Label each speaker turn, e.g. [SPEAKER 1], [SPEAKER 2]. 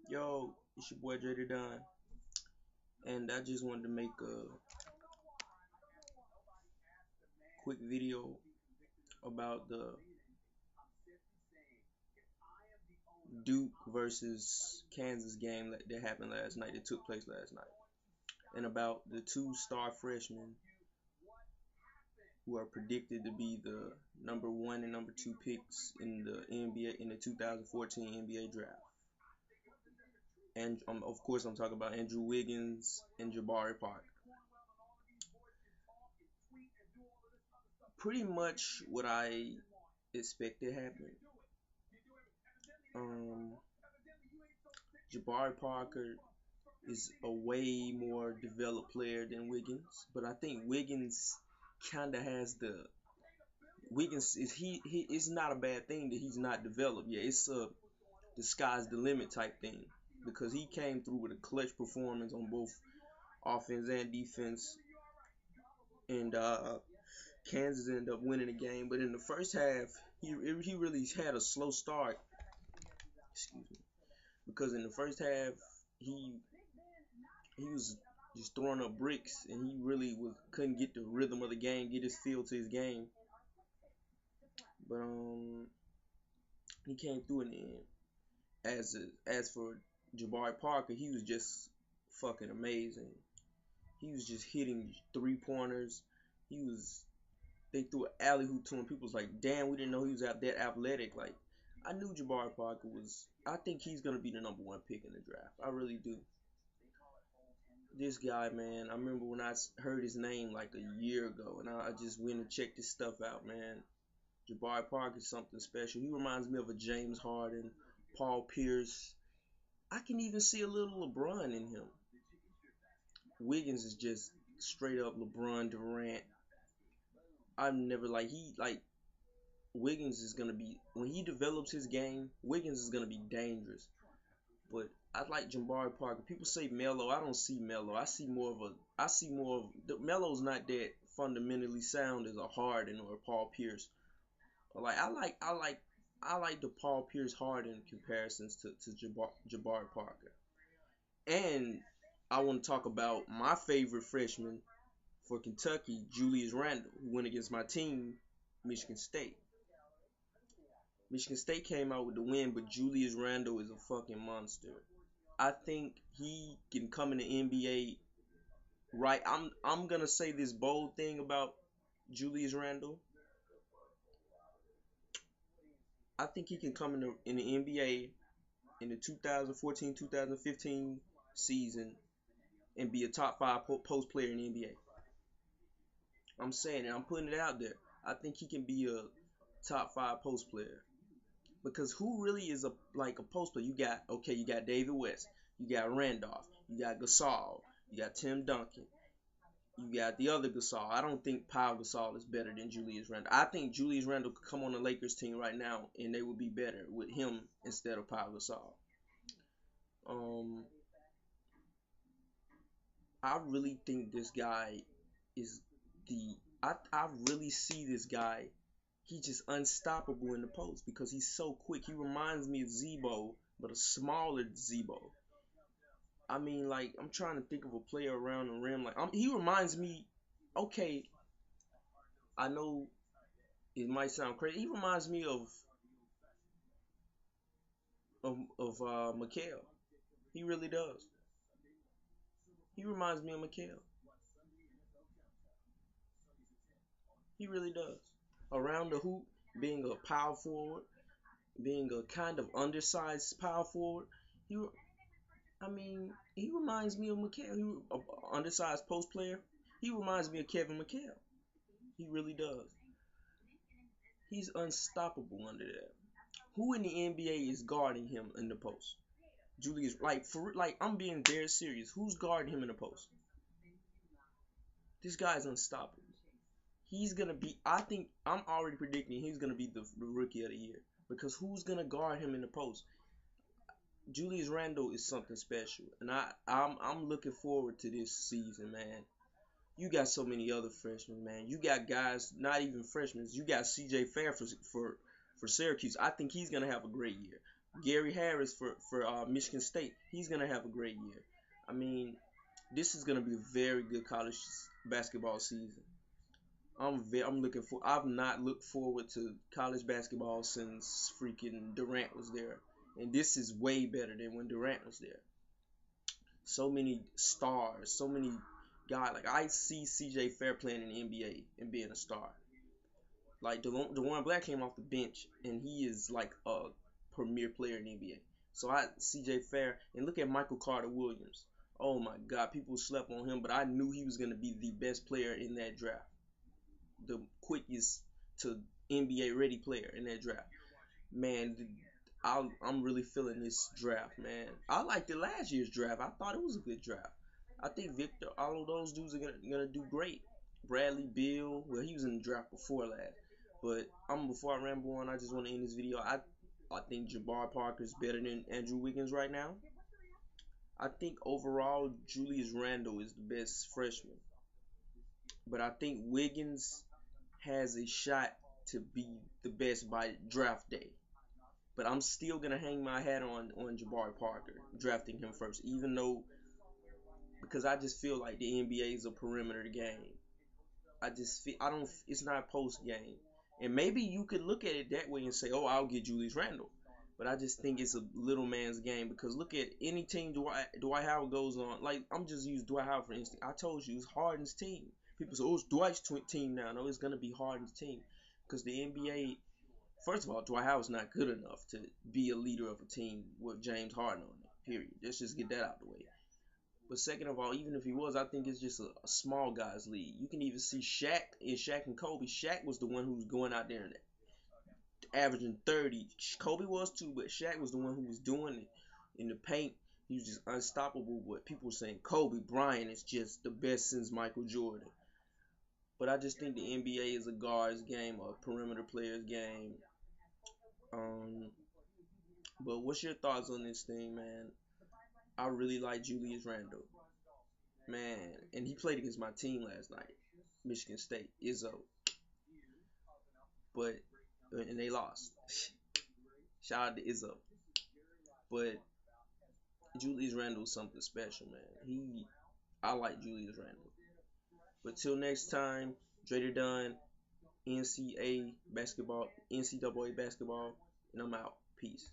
[SPEAKER 1] Yo, it's your boy Jada Dunn, and I just wanted to make a quick video about the Duke versus Kansas game that happened last night, that took place last night, and about the two star freshmen who are predicted to be the number one and number two picks in the NBA in the 2014 NBA draft. And of course, I'm talking about Andrew Wiggins and Jabari Park. Pretty much what I expected happened. Um, Jabari Parker is a way more developed player than Wiggins, but I think Wiggins kind of has the Wiggins is he it's not a bad thing that he's not developed. Yeah, it's a the sky's the limit type thing because he came through with a clutch performance on both offense and defense, and Kansas ended up winning the game. But in the first half, he really had a slow start. Excuse me, because in the first half he he was just throwing up bricks, and he really couldn't get the rhythm of the game, get his feel to his game. But he came through in the end. As for Jabari Parker, he was just fucking amazing. He was just hitting 3 pointers. He was they threw an alley hoop to him. People was like, damn, we didn't know he was out that athletic. Like, I knew Jabari Parker was. I think he's gonna be the number one pick in the draft. I really do. This guy, man, I remember when I heard his name like a year ago, and I just went and checked his stuff out, man. Jabari Parker is something special. He reminds me of a James Harden, Paul Pierce. I can even see a little LeBron in him. Wiggins is just straight up LeBron Durant. I've never like Wiggins is gonna be when he develops his game. Wiggins is gonna be dangerous. But I like Jabari Parker. People say Melo. I don't see Melo. I see more of the Melo's not that fundamentally sound as a Harden or a Paul Pierce. Like I like the Paul Pierce Harden comparisons to Jabari Parker. And I want to talk about my favorite freshman for Kentucky, Julius Randle, who went against my team, Michigan State. Michigan State came out with the win, but Julius Randle is a fucking monster. I think he can come in the NBA right. I'm gonna say this bold thing about Julius Randle. I think he can come in the NBA in the 2014-2015 season and be a top five post player in the NBA. I'm saying it. I'm putting it out there. I think he can be a top five post player because who really is a post player? You got David West, you got Randolph, you got Gasol, you got Tim Duncan, you got the other Gasol. I don't think Pau Gasol is better than Julius Randle. I think Julius Randle could come on the Lakers team right now and they would be better with him instead of Pau Gasol. Um, I really think this guy is I really see this guy. He's just unstoppable in the post because he's so quick. He reminds me of Zebo, but a smaller Zebo. I mean, like I'm trying to think of a player around the rim. He reminds me. Okay, I know it might sound crazy. He reminds me of Mikhail. He really does. He reminds me of Mikhail. He really does. Around the hoop, being a power forward, being a kind of undersized power forward. He, I mean, he reminds me of Mikhail. He, a undersized post player. He reminds me of Kevin McHale. He really does. He's unstoppable under that. Who in the NBA is guarding him in the post? Julius, I'm being dead serious. Who's guarding him in the post? This guy's unstoppable. He's gonna be. I think I'm already predicting he's gonna be the rookie of the year because who's gonna guard him in the post? Julius Randle is something special, and I'm looking forward to this season, man. You got so many other freshmen, man. You got guys, not even freshmen. You got C.J. Fair for Syracuse. I think he's gonna have a great year. Gary Harris for Michigan State. He's gonna have a great year. I mean, this is gonna be a very good college basketball season. I'm looking for. I've not looked forward to college basketball since freaking Durant was there, and this is way better than when Durant was there. So many stars, so many guys. Like I see CJ Fair playing in the NBA and being a star. Like DeWarren Black came off the bench and he is like a premier player in the NBA. So I CJ Fair and look at Michael Carter Williams. Oh my God, people slept on him, but I knew he was gonna be the best player in that draft, the quickest to NBA ready player in that draft. Man, I'm really feeling this draft, man. I liked it last year's draft. I thought it was a good draft. I think Victor, all of those dudes are gonna do great. Bradley Beal, well, he was in the draft before last. But before I ramble on, I just want to end this video. I think Jabari Parker is better than Andrew Wiggins right now. I think overall Julius Randle is the best freshman, but I think Wiggins has a shot to be the best by draft day. But I'm still gonna hang my hat on Jabari Parker, drafting him first, even though because I just feel like the NBA is a perimeter game. I just feel I don't. It's not post game, and maybe you could look at it that way and say, "Oh, I'll get Julius Randle," but I just think it's a little man's game because look at any team Dwight Howard goes on. Like I'm just using Dwight Howard for instance. I told you it's Harden's team. People say, "Oh, it's Dwight's team now." No, it's gonna be Harden's team because the NBA. First of all, Dwight Howard's not good enough to be a leader of a team with James Harden on it. Period. Let's just get that out of the way. But second of all, even if he was, I think it's just a small guys league. You can even see Shaq and Kobe. Shaq was the one who was going out there and averaging 30. Kobe was too, but Shaq was the one who was doing it in the paint. He was just unstoppable. But people were saying Kobe Bryant is just the best since Michael Jordan. But I just think the NBA is a guards game, a perimeter players game. Um, but what's your thoughts on this thing, man? I really like Julius Randle. Man, and he played against my team last night, Michigan State, Izzo. But and they lost. Shout out to Izzo. But Julius Randle is something special, man. I like Julius Randle. But till next time, Drader Dunn, NCAA basketball, and I'm out. Peace.